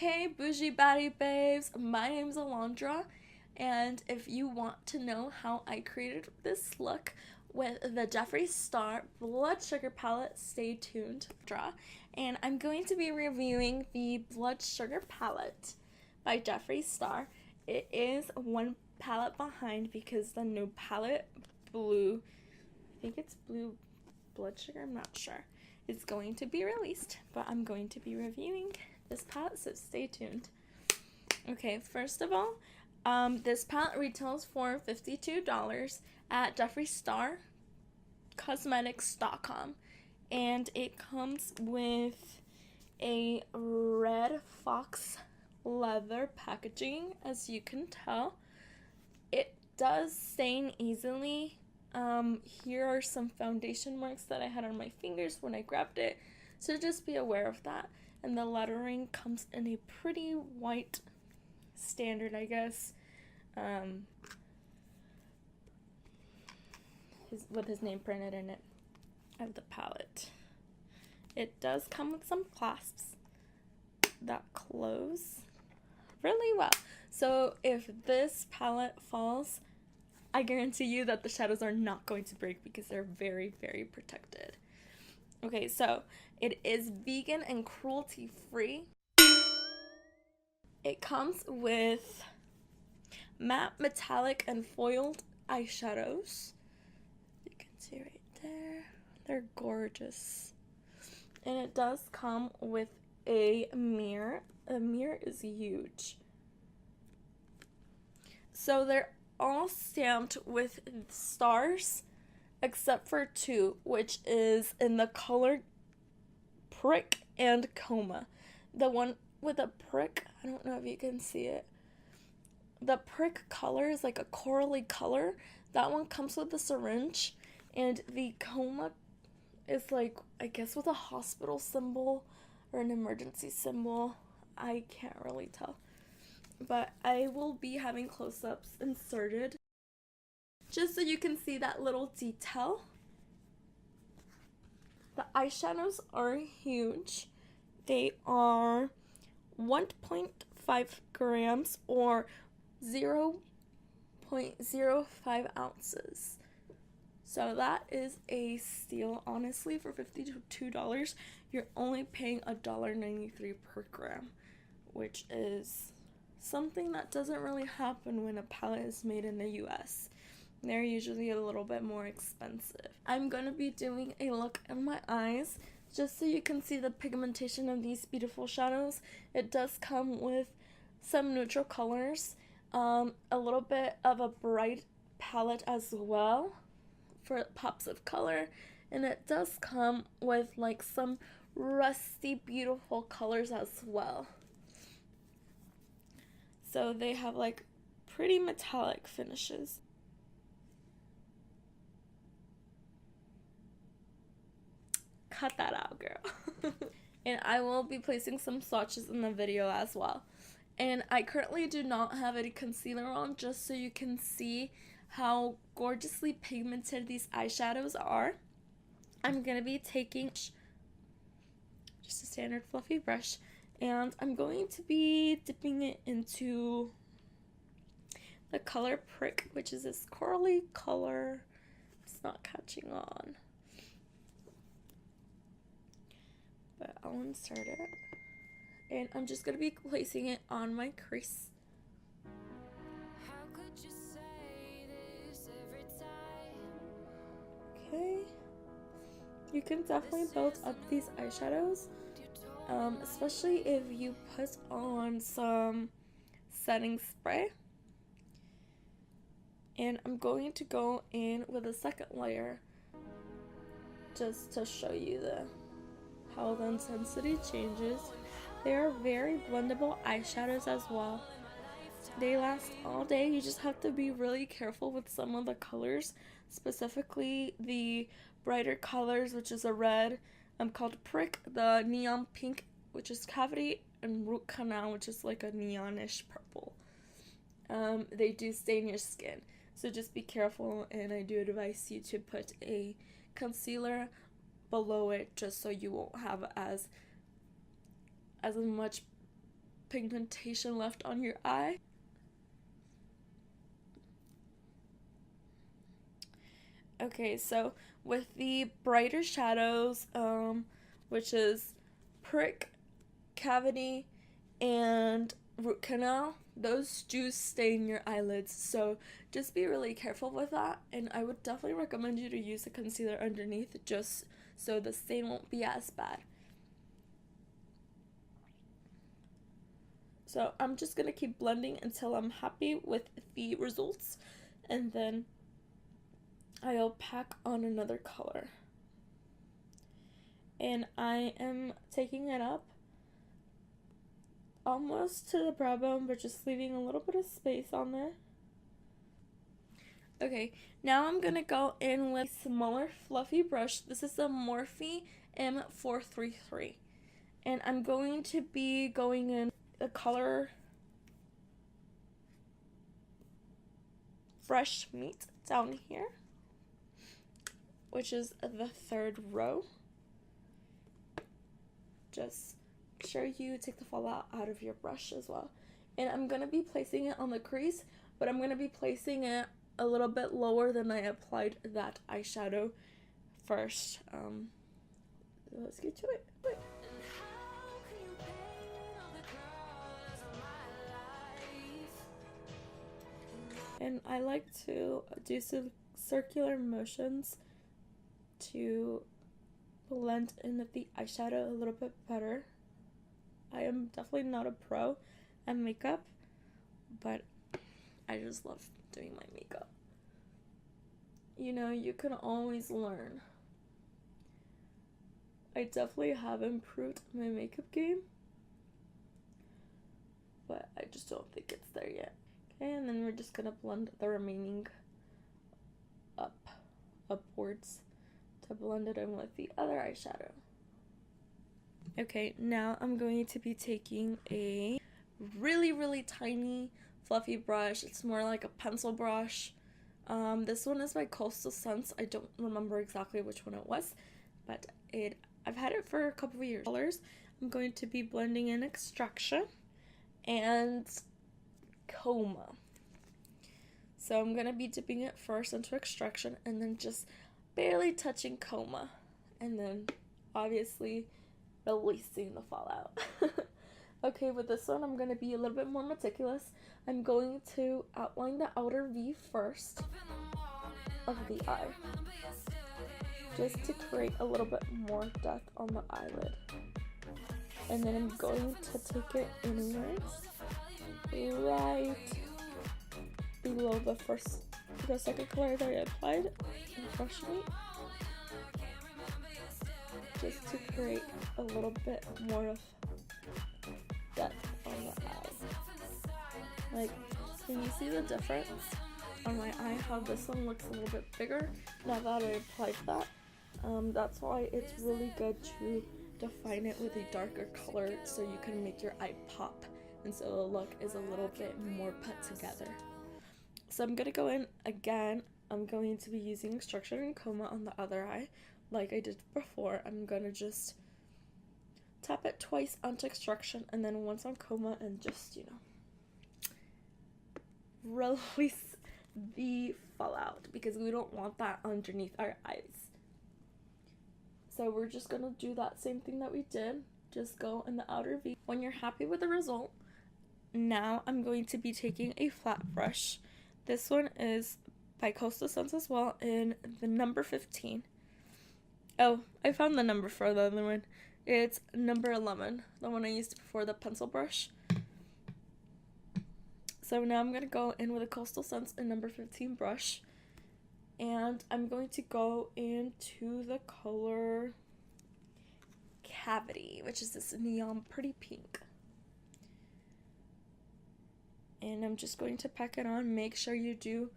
Hey bougie baddie babes, my name's Alondra, and if you want to know how I created this look with the Jeffree Star Blood Sugar palette, stay tuned. And I'm going to be reviewing the Blood Sugar palette by Jeffree Star. It is one palette behind because the new palette, blue, I think it's blue Blood Sugar, I'm not sure, is going to be released, but I'm going to be reviewing this palette, so stay tuned. Okay, first of all, this palette retails for $52 at JeffreeStarCosmetics.com, and it comes with a red fox leather packaging. As you can tell, it does stain easily. Here are some foundation marks that I had on my fingers when I grabbed it, so just be aware of that. And the lettering comes in a pretty white standard, I guess, with his name printed in it of the palette. It does come with some clasps that close really well. So if this palette falls, I guarantee you that the shadows are not going to break because they're very, very protected. Okay, so it is vegan and cruelty free. It comes with matte, metallic, and foiled eyeshadows. You can see right there. They're gorgeous. And it does come with a mirror. The mirror is huge. So they're all stamped with stars except for two, which is in the color prick and coma. The one with a prick, I don't know if you can see it. The prick color is like a corally color. That one comes with a syringe, and the coma is like, I guess, with a hospital symbol or an emergency symbol. I can't really tell. But I will be having close-ups inserted just so you can see that little detail. The eyeshadows are huge. They are 1.5 grams or 0.05 ounces. So that is a steal, honestly. For $52, you're only paying $1.93 per gram, which is something that doesn't really happen when a palette is made in the US. They're usually a little bit more expensive. I'm going to be doing a look in my eyes just so you can see the pigmentation of these beautiful shadows. It does come with some neutral colors, a little bit of a bright palette as well for pops of color, and it does come with like some rusty beautiful colors as well. So they have like pretty metallic finishes. Cut that out, girl. And I will be placing some swatches in the video as well. And I currently do not have any concealer on, just so you can see how gorgeously pigmented these eyeshadows are. I'm going to be taking just a standard fluffy brush, and I'm going to be dipping it into the color prick, which is this corally color. It's not catching on, but I'll insert it. And I'm just going to be placing it on my crease. Okay. You can definitely build up these eyeshadows, especially if you put on some setting spray. And I'm going to go in with a second layer just to show you how the intensity changes. They are very blendable eyeshadows as well. They last all day. You just have to be really careful with some of the colors, specifically the brighter colors, which is a red, called Prick, the neon pink, which is Cavity, and Root Canal, which is like a neonish purple. They do stain your skin, so just be careful, and I do advise you to put a concealer below it just so you won't have as much pigmentation left on your eye. Okay, so with the brighter shadows, which is prick, cavity, and root canal, those do stain your eyelids, so just be really careful with that. And I would definitely recommend you to use a concealer underneath just so the stain won't be as bad. So I'm just gonna keep blending until I'm happy with the results, and then I'll pack on another color. And I am taking it up almost to the brow bone, but just leaving a little bit of space on there. Okay, now I'm gonna go in with a smaller fluffy brush. This is the Morphe M433. And I'm going to be going in the color Fresh Meat down here, which is the third row. Just make sure you take the fallout out of your brush as well. And I'm going to be placing it on the crease, but I'm going to be placing it a little bit lower than I applied that eyeshadow first. Let's get to it. And I like to do some circular motions to blend in with the eyeshadow a little bit better. I am definitely not a pro at makeup, but I just love doing my makeup. You know, you can always learn. I definitely have improved my makeup game, but I just don't think it's there yet. Okay, and then we're just gonna blend the remaining upwards to blend it in with the other eyeshadow. Okay, now I'm going to be taking a really tiny fluffy brush. It's more like a pencil brush. This one is by Coastal Scents. I don't remember exactly which one it was, but I've had it for a couple of years. I'm going to be blending in Extraction and Coma. So I'm going to be dipping it first into Extraction and then just barely touching Coma, and then obviously releasing the fallout. Okay, with this one I'm going to be a little bit more meticulous. I'm going to outline the outer V first of the eye, just to create a little bit more depth on the eyelid. And then I'm going to take it inwards, right below the second color that I applied in Fresh Meat, just to create a little bit more of depth on the eye. Like, can you see the difference on my eye, how this one looks a little bit bigger now that I applied that? That's why it's really good to define it with a darker color so you can make your eye pop, and so the look is a little bit more put together. So I'm gonna go in again. I'm going to be using Extraction and Coma on the other eye like I did before. I'm gonna just tap it twice onto Extraction and then once on Coma, and just, you know, release the fallout because we don't want that underneath our eyes. So we're just gonna do that same thing that we did, just go in the outer V. When you're happy with the result, now I'm going to be taking a flat brush. This one is by Coastal Scents as well, in the number 15. Oh, I found the number for the other one. It's number 11, the one I used before, the pencil brush. So now I'm going to go in with a Coastal Scents in number 15 brush. And I'm going to go into the color Cavity, which is this neon pretty pink. And I'm just going to pack it on. Make sure you do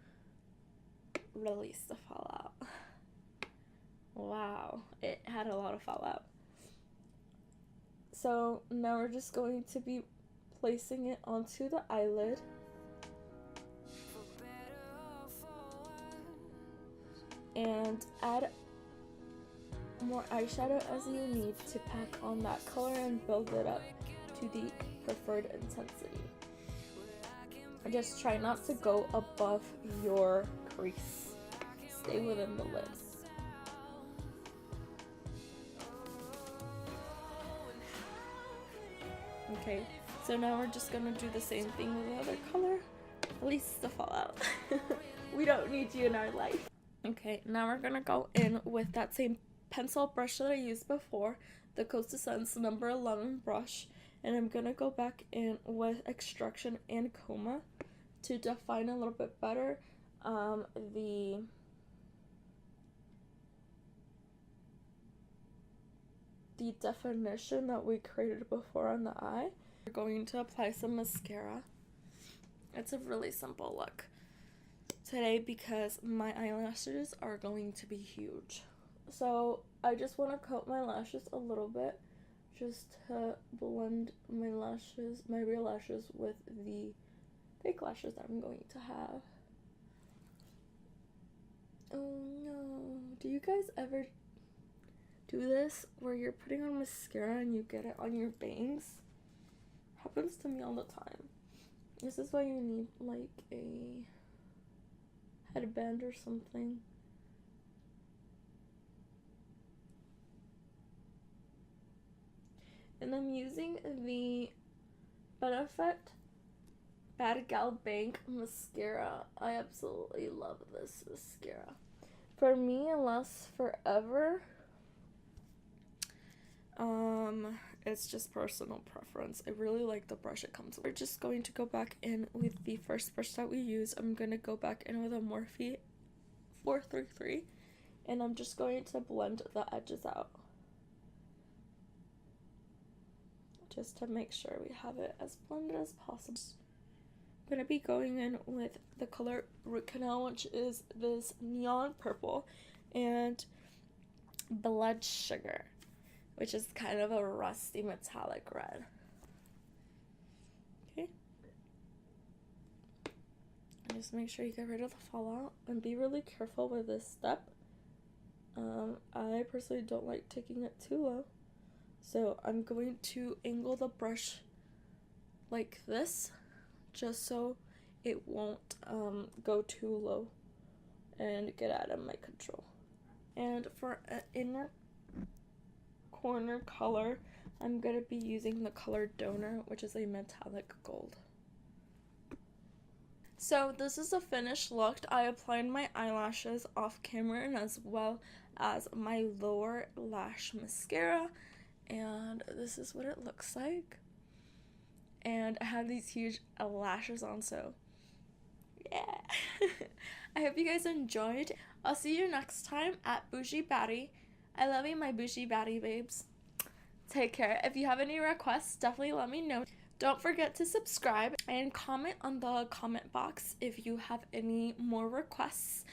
release the fallout. Wow, it had a lot of fallout. So now we're just going to be placing it onto the eyelid. And add more eyeshadow as you need to pack on that color and build it up to the preferred intensity. Just try not to go above your crease. Stay within the lid. Okay, so now we're just gonna do the same thing with the other color. At least the fallout. We don't need you in our life. Okay, now we're gonna go in with that same pencil brush that I used before, the Coast to Sense number 11 brush, and I'm gonna go back in with Extraction and Coma to define a little bit better the definition that we created before on the eye. We're going to apply some mascara. It's a really simple look today because my eyelashes are going to be huge. So I just want to coat my lashes a little bit just to blend my lashes, my real lashes, with the fake lashes that I'm going to have. Oh no. Do you guys ever do this where you're putting on mascara and you get it on your bangs? Happens to me all the time. This is why you need like a headband or something. And I'm using the Benefit Bad Gal Bank mascara. I absolutely love this mascara. For me, it lasts forever. It's just personal preference. I really like the brush it comes with. We're just going to go back in with the first brush that we use. I'm going to go back in with a Morphe 433, and I'm just going to blend the edges out, just to make sure we have it as blended as possible. I'm going to be going in with the color Root Canal, which is this neon purple, and Blood Sugar, which is kind of a rusty metallic red. Okay. And just make sure you get rid of the fallout and be really careful with this step. I personally don't like taking it too low, so I'm going to angle the brush like this just so it won't go too low and get out of my control. And for an inner corner color, I'm going to be using the color Donor, which is a metallic gold. So this is a finished look. I applied my eyelashes off camera and as well as my lower lash mascara, and this is what it looks like. And I have these huge lashes on, so yeah. I hope you guys enjoyed. I'll see you next time at Bougie Baddie. I love you, my Bougie Baddie babes. Take care. If you have any requests, definitely let me know. Don't forget to subscribe and comment on the comment box if you have any more requests.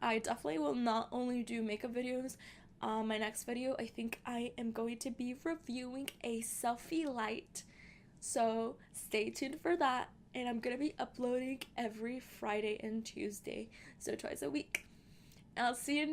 I definitely will not only do makeup videos. My next video, I think I am going to be reviewing a selfie light. So stay tuned for that. And I'm going to be uploading every Friday and Tuesday. So twice a week. And I'll see you next